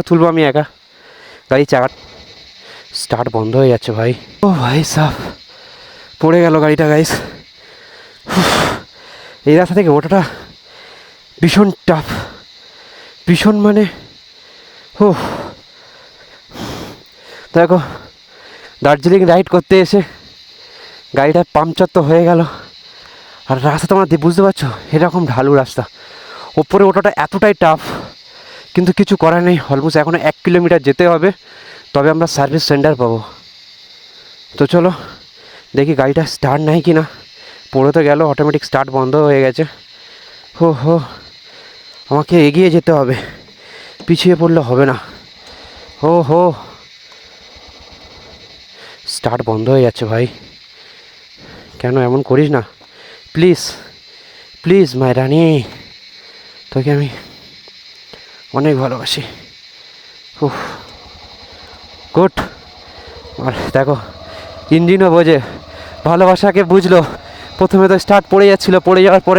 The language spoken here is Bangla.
তুলবো আমি একা, গাড়ি চাকা স্টার্ট বন্ধ হয়ে যাচ্ছে ভাই। ও ভাই সাহ, পড়ে গেল গাড়িটা গাইস। এই রাস্তা থেকে ওঠাটা ভীষণ টাফ, ভীষণ মানে ও দেখো, দার্জিলিং রাইড করতে এসে গাড়িটা পাংচার তো হয়ে গেল। আর রাস্তা তোমরা বুঝতে পারছো, এরকম ঢালু রাস্তা, ওপরে ওঠাটা এতটাই টাফ, কিন্তু কিছু করার নেই। অলমোস্ট এখনও 1 কিলোমিটার যেতে হবে, তবে আমরা সার্ভিস সেন্টার পাবো। তো চলো দেখি গাড়িটা স্টার্ট নেয় কি না। পড়ে তো গেল, অটোমেটিক স্টার্ট বন্ধ হয়ে গেছে। হো হো, আমাকে এগিয়ে যেতে হবে, পিছিয়ে পড়লে হবে না। হো হো, স্টার্ট বন্ধ হয়ে যাচ্ছে ভাই, কেন এমন করিস না প্লিজ, প্লিজ মাই রানি, তোকে আমি অনেক ভালোবাসি। উফ, গুড। আর দেখো ইঞ্জিনও বোঝে, ভালোবাসাকে বুঝলো। প্রথমে তো স্টার্ট পড়ে যাচ্ছিলো, পড়ে যাওয়ার পরে